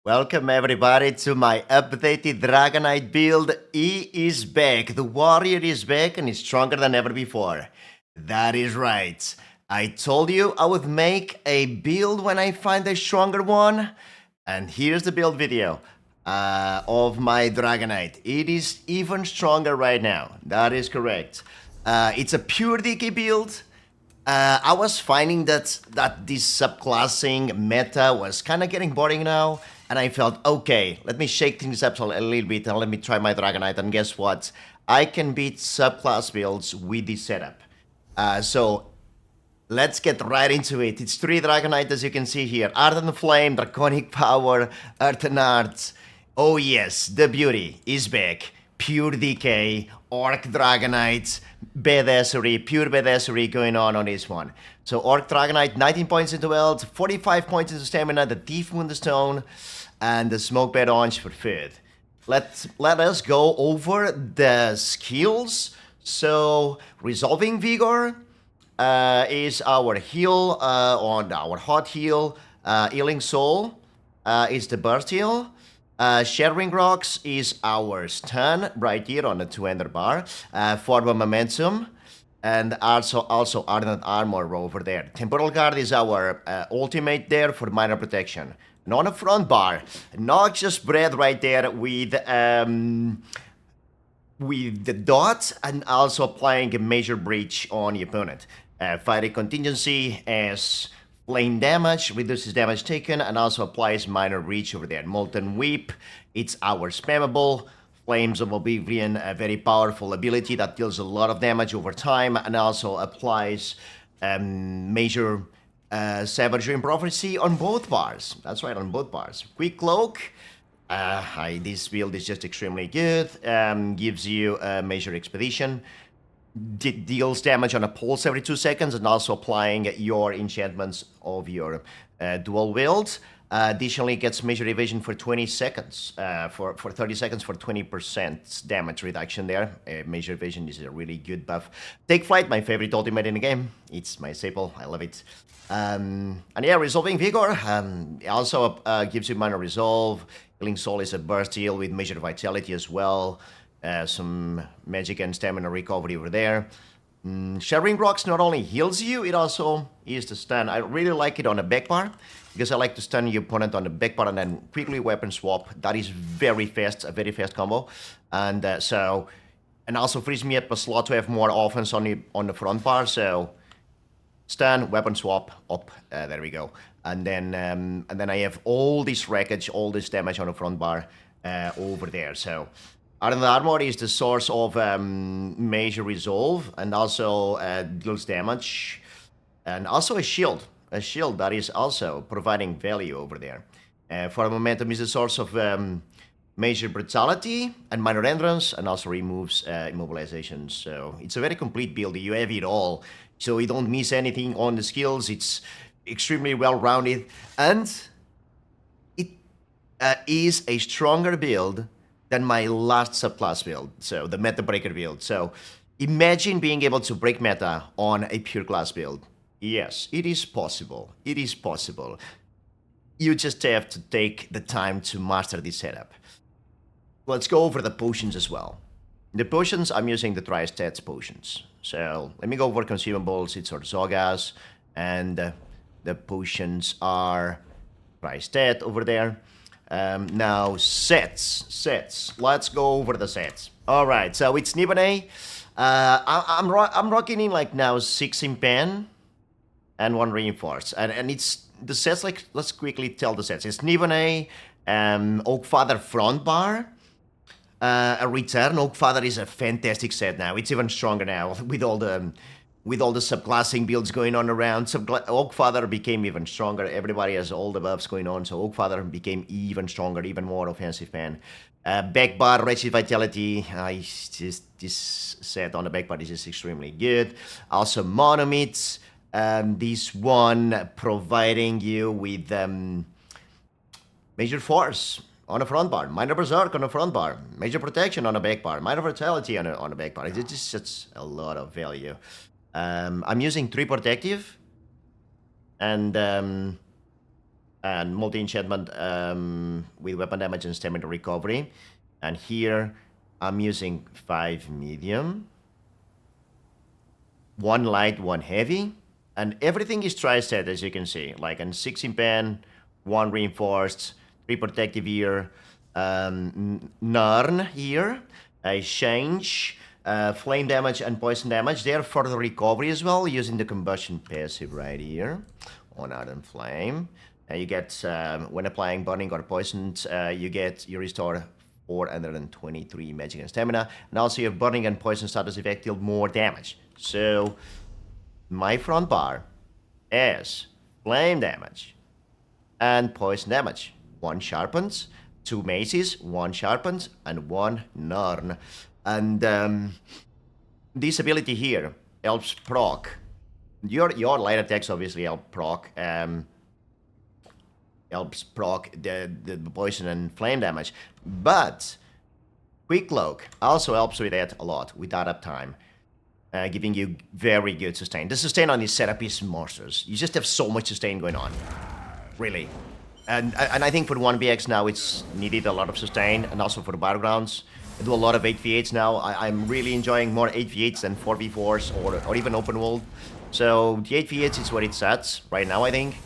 Welcome everybody to my updated Dragonite build. E is back, the warrior is back and is stronger than ever before. That is right. I told you I would make a build when I find a stronger one. And here's the build video of my Dragonite. It is even stronger right now. That is correct. It's a pure DK build. I was finding that this subclassing meta was kind of getting boring now, and I felt, okay, let me shake things up a little bit and let me try my Dragonite, and guess what? I can beat subclass builds with this setup. So let's get right into it. It's 3 Dragonite, as you can see here. Ardent Flame, Draconic Power, Earth and Art. Oh yes, the beauty is back. Pure DK, Orc Dragonite, badassery, pure badassery going on this one. So Orc Dragonite, 19 points into health, 45 points into stamina, the Thief Moonstone, and the Smoke Bed Orange for food. Let us go over the skills. So Resolving Vigor is our heal on our hot heal. Healing Soul is the burst heal. Shattering Rocks is our stun right here on the 2-ender bar. Forward Momentum. And also Ardent Armor over there. Temporal Guard is our ultimate there for minor protection. And on the front bar, Noxious Breath right there with the dot and also applying a major breach on the opponent. Fighting Contingency as flame damage, reduces damage taken, and also applies minor reach over there. Molten Whip, it's our spammable. Flames of Oblivion, a very powerful ability that deals a lot of damage over time, and also applies major Savagery and Prophecy on both bars. That's right, on both bars. Quick Cloak, this build is just extremely good. Gives you a major expedition. Deals damage on a pulse every 2 seconds, and also applying your enchantments of your dual wield. Additionally, gets major evasion for 20 seconds, for 30 seconds for 20% damage reduction there. Major evasion is a really good buff. Take Flight, my favorite ultimate in the game. It's my staple, I love it. And yeah, Resolving Vigor also gives you minor resolve. Healing Soul is a burst heal with major vitality as well. Some magic and stamina recovery over there. Shattering Rocks not only heals you, it also is the stun. I really like it on the back bar, because I like to stun your opponent on the back bar and then quickly weapon swap. That is very fast, a very fast combo. And and also frees me up a slot to have more offense on the front bar. So stun, weapon swap, up, there we go. And then I have all this wreckage, all this damage on the front bar over there. So Ardent Armor is the source of major resolve, and also deals damage, and also a shield that is also providing value over there. For Momentum is the source of major brutality and minor endurance, and also removes immobilization. So it's a very complete build. You have it all, so you don't miss anything on the skills. It's extremely well-rounded, and it is a stronger build than my last subclass build, so the Meta Breaker build. So imagine being able to break meta on a pure class build. Yes, it is possible. It is possible. You just have to take the time to master this setup. Let's go over the potions as well. The potions, I'm using the Tri-Stats potions. So let me go over consumables. It's Orzogas, and the potions are Tri-Stat over there. Now sets. Let's go over the sets. All right, so it's Nibane. I'm rocking in like now 6 Impen and 1 Reinforce, and it's the sets. Like, let's quickly tell the sets. It's Nibane, Oakfather front bar, a return. Oakfather is a fantastic set now. It's even stronger now with all the subclassing builds going on around. Oakfather became even stronger. Everybody has all the buffs going on, so Oakfather became even stronger, even more offensive man. Back bar, Wretched Vitality. This set on the back bar is just extremely good. Also Monomits. This one providing you with Major Force on the front bar, Minor Berserk on the front bar, Major Protection on the back bar, Minor Vitality on the back bar. It's just a lot of value. I'm using 3 protective, and and multi-enchantment with weapon damage and stamina recovery. And here I'm using 5 medium, 1 light, 1 heavy, and everything is tri-set as you can see, like an 6 impen, 1 reinforced, 3 protective here, Narn here, a change, flame damage and poison damage. They are for the recovery as well, using the combustion passive right here on Ardent Flame. You get, when applying burning or poisoned, you restore 423 magic and stamina, and also your burning and poison status effect deal more damage. So, my front bar is flame damage and poison damage. 1 sharpens, 2 maces, 1 sharpens, and 1 Narn. And this ability here helps proc. Your light attacks obviously help proc. Helps proc the poison and flame damage. But Quick Cloak also helps with that a lot, with that uptime. Giving you very good sustain. The sustain on these setup is monsters. You just have so much sustain going on. Really. And I think for 1vx now it's needed a lot of sustain, and also for the Battlegrounds. I do a lot of 8v8s now. I'm really enjoying more 8v8s than 4v4s or even open world. So the 8v8s is where it's at right now, I think.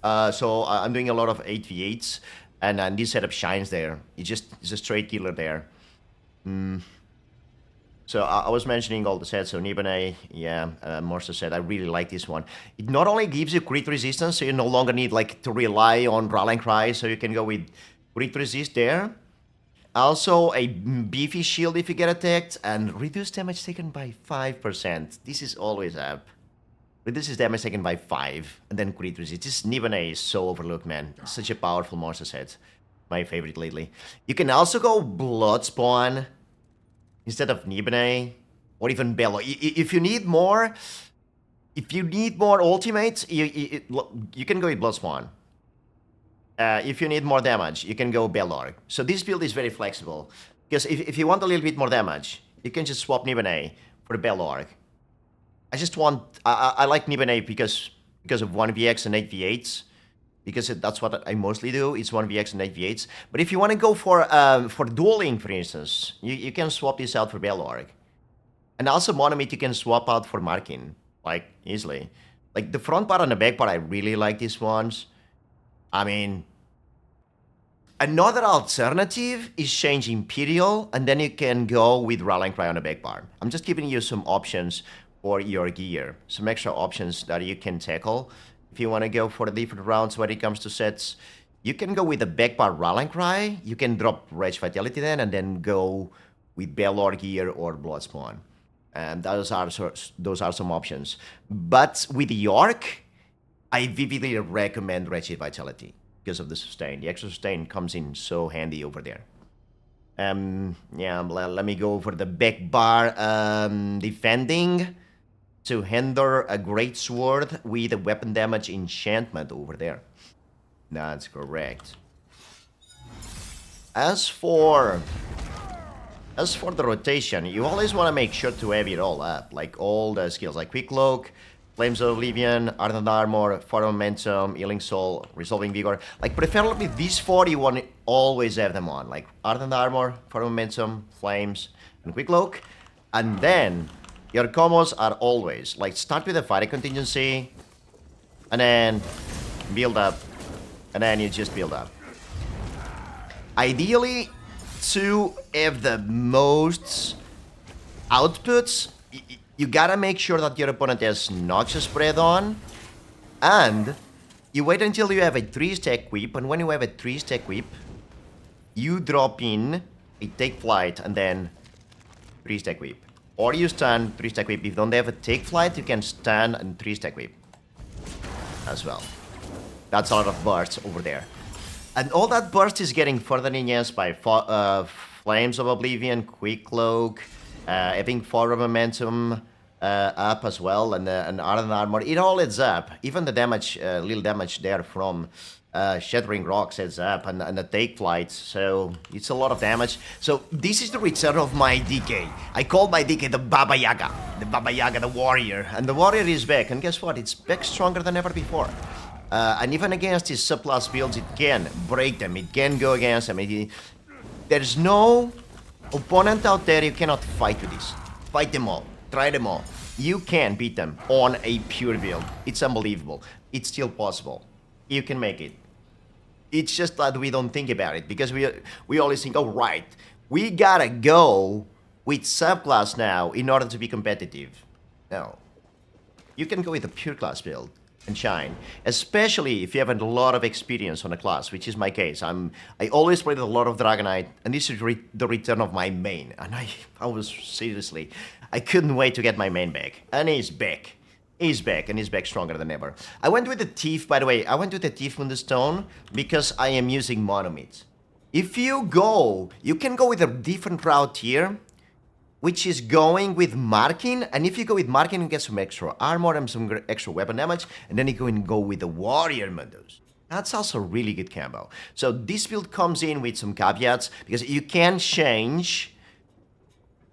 So I'm doing a lot of 8v8s, and this setup shines there. It's a straight killer there. So I was mentioning all the sets, so Nibane, yeah, Morsa said, I really like this one. It not only gives you crit resistance, so you no longer need like to rely on Rallying Cry, so you can go with crit resist there. Also a beefy shield if you get attacked, and reduce damage taken by 5%. This is always up. Reduces damage taken by 5, and then crit resist. This Nibane is so overlooked, man. It's such a powerful Morsa set. My favorite lately. You can also go Blood Spawn instead of Nibane, or even Bello. If you need more ultimates, you can go with Blood Spawn. If you need more damage, you can go Belorg. So this build is very flexible, because if you want a little bit more damage, you can just swap Nibane for Belorg. I like Nibane because of 1vx and 8v8s, because that's what I mostly do. It's 1vx and 8v8s. But if you want to go for dueling, for instance, you can swap this out for Belorg. And also Monomit you can swap out for Markin, like, easily. Like, the front part and the back part, I really like these ones. I mean, another alternative is change Imperial, and then you can go with Rallying Cry on the back part. I'm just giving you some options for your gear, some extra options that you can tackle. If you want to go for the different rounds when it comes to sets, you can go with the back part Rallying Cry. You can drop Rage Vitality then, and then go with Belor gear or Blood Spawn. And those are some options. But with York, I vividly recommend Rage Vitality because of the sustain. The extra sustain comes in so handy over there. Yeah, let me go for the back bar defending to hinder a great sword with a weapon damage enchantment over there. That's correct. As for the rotation, you always want to make sure to have it all up, like all the skills, like Quick Cloak, Flames of Oblivion, Ardent Armor, Fire Momentum, Healing Soul, Resolving Vigor. Like, preferably these 4 you want to always have them on, like Ardent Armor, Fire Momentum, Flames, and Quick Cloak. And then your combos are always, like, start with a Fire Contingency, and then build up, and then you just build up. Ideally, to have the most outputs, you gotta make sure that your opponent has Noxious Spread on, and you wait until you have a 3-stack whip, and when you have a 3-stack whip, you drop in a Take Flight and then 3-stack whip. Or you stun, 3-stack whip. If you don't have a Take Flight, you can stun and 3-stack whip as well. That's a lot of bursts over there. And all that burst is getting further enhanced by Flames of Oblivion, Quick Cloak, having Fire Momentum up as well, and Ardent Armor. It all adds up. Even the damage, little damage there from Shattering Rocks adds up, and the Take Flight. So it's a lot of damage. So this is the return of my DK. I call my DK the Baba Yaga. The Baba Yaga, the warrior. And the warrior is back. And guess what? It's back stronger than ever before. And even against these subclass builds, it can break them. It can go against them. There's no opponent out there you cannot fight with this. Fight them all. Try them all. You can beat them on a pure build. It's unbelievable. It's still possible. You can make it. It's just that we don't think about it because we always think, oh, right, we gotta go with subclass now in order to be competitive. No. You can go with a pure class build and shine, especially if you have a lot of experience on a class, which is my case. I always played a lot of Dragonite, and this is the return of my main. And I was seriously, I couldn't wait to get my main back. And he's back. He's back, and he's back stronger than ever. I went with the Thief, by the way. I went with the Thief Moonstone because I am using Monomid. If you can go with a different route here, which is going with marking, and if you go with marking, you get some extra armor and some extra weapon damage, and then you can go with the Warrior Mundos. That's also a really good combo. So this build comes in with some caveats, because you can change,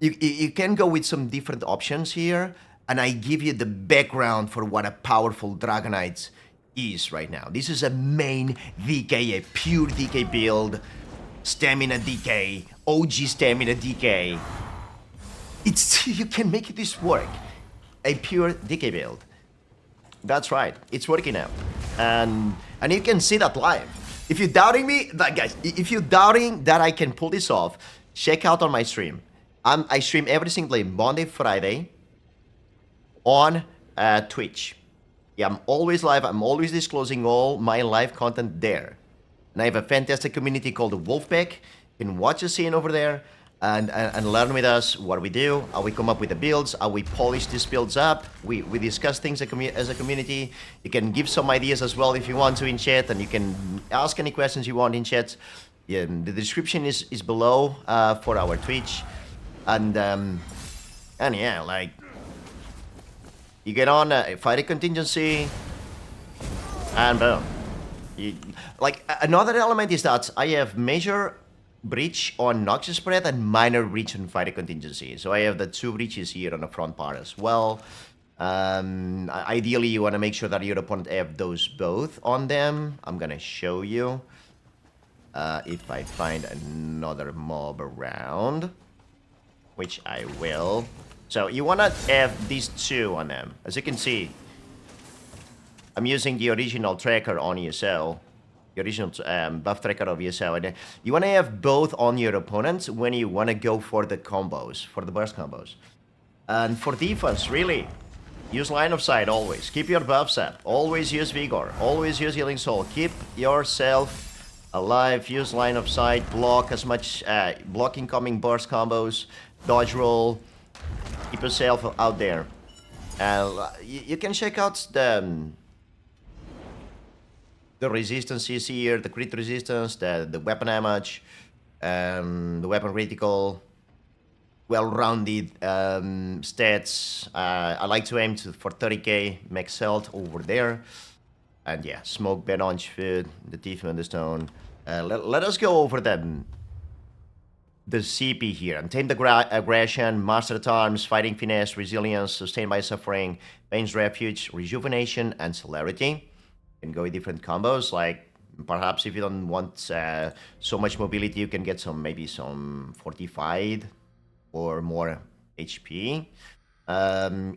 you can go with some different options here, and I give you the background for what a powerful Dragonite is right now. This is a main DK, a pure DK build, stamina DK, OG stamina DK. You can make this work. A pure DK build. That's right. It's working out. And you can see that live. If you're doubting me, guys, if you're doubting that I can pull this off, check out on my stream. I stream every single day, Monday, Friday, on Twitch. Yeah, I'm always live. I'm always disclosing all my live content there. And I have a fantastic community called the Wolfpack. You can watch the scene over there. And learn with us what we do, how we come up with the builds, how we polish these builds up. We discuss things as a community. You can give some ideas as well if you want to in chat, and you can ask any questions you want in chat. Yeah, the description is below for our Twitch. And yeah, like, you get on fight a contingency, and boom. Like, another element is that I have major breach on Noxus spread and minor breach on fighter contingency. So I have the two breaches here on the front part as well. Ideally, you want to make sure that your opponent have those both on them. I'm gonna show you if I find another mob around, which I will. So you want to have these two on them. As you can see, I'm using the original tracker on ESO. The original buff tracker of ESO. And you want to have both on your opponents when you want to go for the combos, for the burst combos. And for defense, really, use line of sight always. Keep your buffs up. Always use Vigor. Always use Healing Soul. Keep yourself alive. Use line of sight. Block as much, block incoming burst combos. Dodge roll. Keep yourself out there. You can check out the resistances here, the crit resistance, the weapon damage, the weapon critical, well-rounded stats. I like to aim for 30k max health over there. And yeah, smoke, bed on food, the Thief Moonstone. Let us go over the CP here. Untamed Aggression, Mastered Arms, Fighting Finesse, Resilience, Sustained by Suffering, Pain's Refuge, Rejuvenation, and Celerity. You can go with different combos, like perhaps if you don't want so much mobility, you can get maybe some fortified or more HP.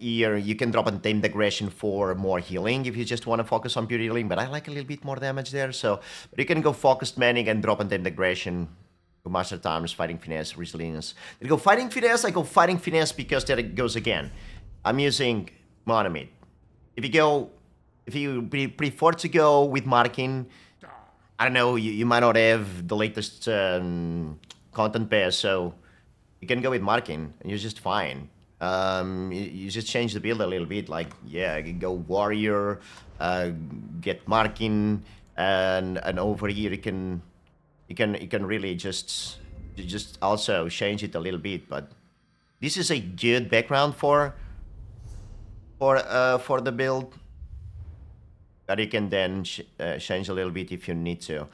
Here you can drop Untamed Aggression for more healing if you just want to focus on pure healing, but I like a little bit more damage there, so but you can go Focused Manning and drop Untamed Aggression. Go Master Arms, Fighting Finesse, Resilience. Then go Fighting Finesse. I go Fighting Finesse because there it goes again. I'm using Monomid. If you prefer to go with marking, I don't know, you might not have the latest content pass, so you can go with marking and you're just fine. You just change the build a little bit, like, yeah, you can go Warrior, get marking, and over here you can really just also change it a little bit. But this is a good background for the build that you can then change a little bit if you need to.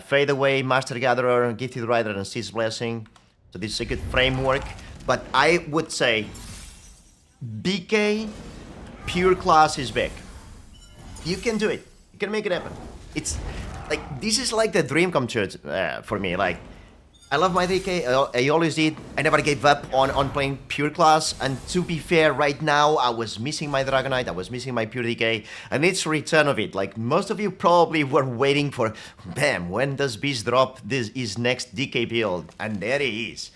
Fade Away, Master Gatherer, Gifted Rider, and Seed's Blessing. So this is a good framework. But I would say BK pure class is back. You can do it. You can make it happen. It's like, this is like the dream come true for me. Like, I love my DK, I always did. I never gave up on playing pure class, and to be fair, right now, I was missing my Dragonite, I was missing my pure DK, and it's return of it. Like, most of you probably were waiting for, bam, when does Beast drop his next DK build? And there he is.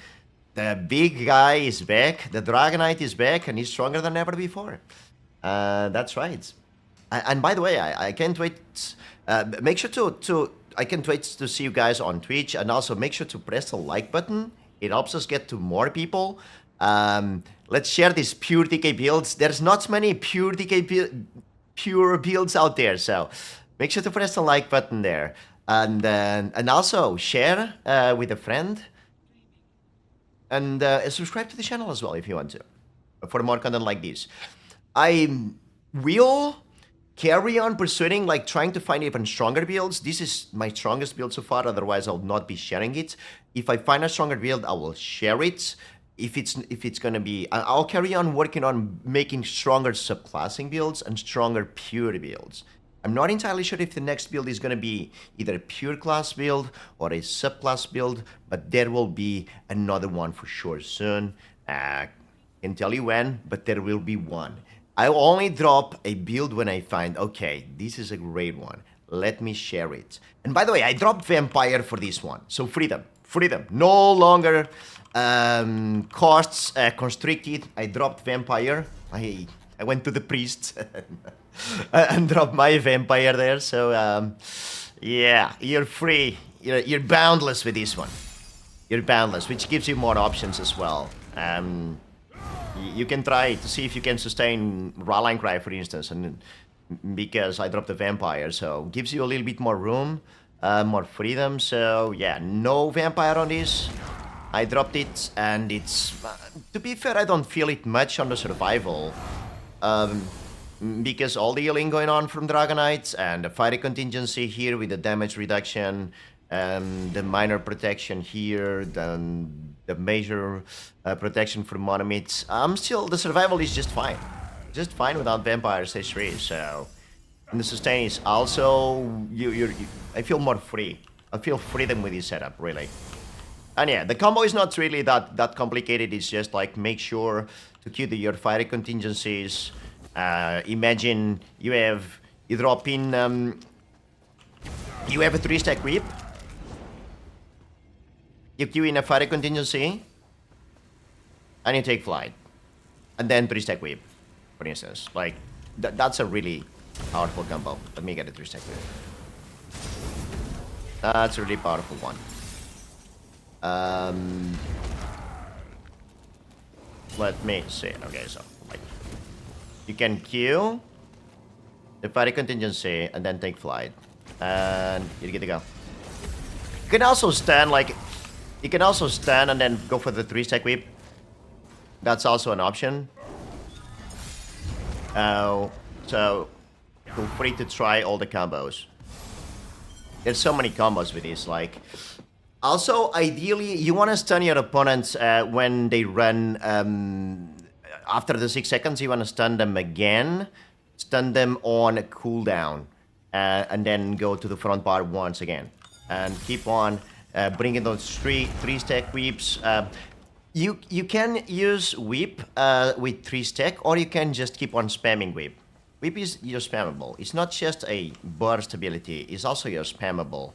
The big guy is back, the Dragonite is back, and he's stronger than ever before. That's right. And by the way, I can't wait, make sure to I can't wait to see you guys on Twitch, and also make sure to press the like button. It helps us get to more people. Let's share these pure DK builds. There's not many pure DK pure builds out there, so make sure to press the like button there, and also share with a friend, and subscribe to the channel as well if you want to, for more content like this. I will carry on pursuing, like, trying to find even stronger builds. This is my strongest build so far, otherwise I'll not be sharing it. If I find a stronger build, I will share it. If it's gonna be, I'll carry on working on making stronger subclassing builds and stronger pure builds. I'm not entirely sure if the next build is gonna be either a pure class build or a subclass build, but there will be another one for sure soon. Can't tell you when, but there will be one. I will only drop a build when I find, okay, this is a great one. Let me share it. And by the way, I dropped Vampire for this one. So freedom. No longer costs constricted. I dropped Vampire. I went to the priest and dropped my Vampire there. So yeah, you're free. You're boundless with this one. You're boundless, which gives you more options as well. You can try to see if you can sustain Rallying Cry, for instance, and because I dropped the Vampire, so gives you a little bit more room, more freedom. So yeah, no Vampire on this. I dropped it, and it's, to be fair, I don't feel it much on the survival, because all the healing going on from Dragonite and the fiery contingency here with the damage reduction, the minor protection here, then the major protection from monomits. Still, the survival is just fine. Just fine without Vampire stage 3, so... And the sustain is also... I feel more free. I feel freedom with this setup, really. And yeah, the combo is not really that complicated. It's just like, make sure to queue your fiery contingencies. Imagine you drop in... you have a 3-stack whip. You queue in a fiery contingency, and you take flight, and then 3-stack whip, for instance. Like, that's a really powerful combo. Let me get a 3-stack whip. That's a really powerful one. Let me see. Okay, so like, you can queue the fiery contingency and then take flight, and you're good to go. You can also stand like. You can also stand and then go for the 3-stack whip. That's also an option. So feel free to try all the combos. There's so many combos with this. Like, also, ideally, you want to stun your opponents when they run. After the 6 seconds, you want to stun them again. Stun them on a cooldown, and then go to the front bar once again, and keep on. Bringing those 3-stack whips. You can use whip with 3-stack, or you can just keep on spamming whip. Whip is your spammable. It's not just a burst ability, it's also your spammable.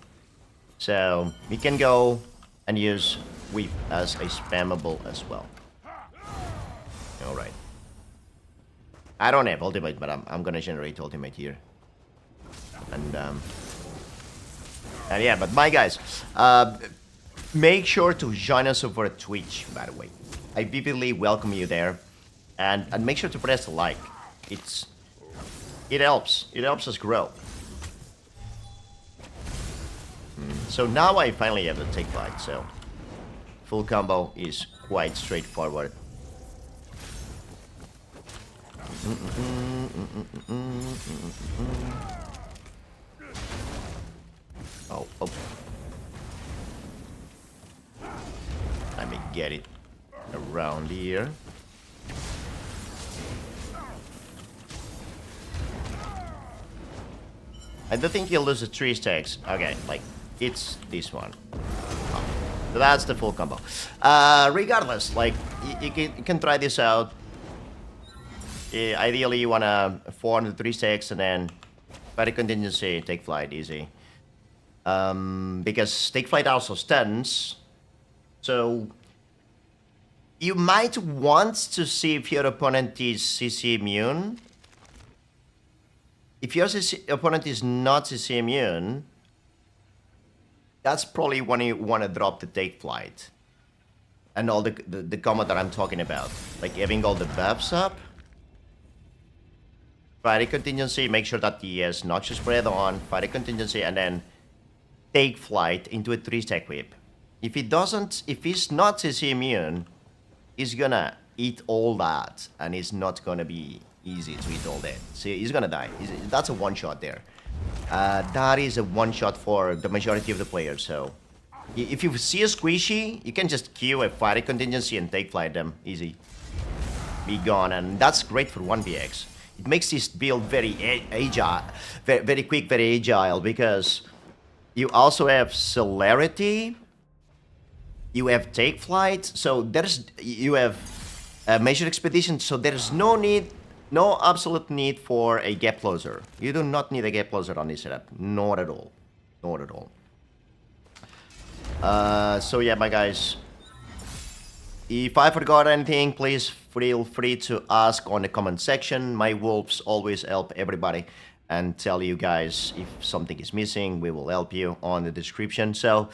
So you can go and use whip as a spammable as well. Alright. I don't have ultimate, but I'm gonna generate ultimate here. And yeah, but my guys, make sure to join us over at Twitch, by the way. I vividly welcome you there. And make sure to press the like. It helps. It helps us grow. So now I finally have the take flight, so full combo is quite straightforward. Oh. Let me get it around here. I don't think you'll lose the 3 stacks. Okay, like, it's this one. Oh, so that's the full combo. Regardless, like, you can try this out. Ideally, you want to 400 3 stacks and then fight a contingency, take flight, easy. Because take flight also stuns. So you might want to see if your opponent is CC immune. If your opponent is not CC immune, that's probably when you want to drop the take flight. And all the combo that I'm talking about. Like having all the buffs up. Fight a contingency, make sure that he has Noxious Spread on, fight a contingency, and then take flight into a 3-stack whip. If he doesn't, if he's not CC immune, he's gonna eat all that, and it's not gonna be easy to eat all that. See, he's gonna die. That's a one-shot there. That is a one-shot for the majority of the players, so... If you see a squishy, you can just queue a fight a contingency and take flight them, easy. Be gone, and that's great for 1px. It makes this build very agile, very quick, very agile, because you also have celerity, you have take flight, so you have a major expedition, so there's no absolute need for a gap closer. You do not need a gap closer on this setup, not at all, not at all. So yeah, my guys, if I forgot anything, please feel free to ask on the comment section. My wolves always help everybody and tell you guys if something is missing. We will help you on the description. So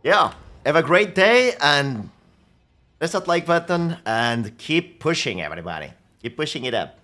yeah, have a great day and press that like button and keep pushing, everybody. Keep pushing it up.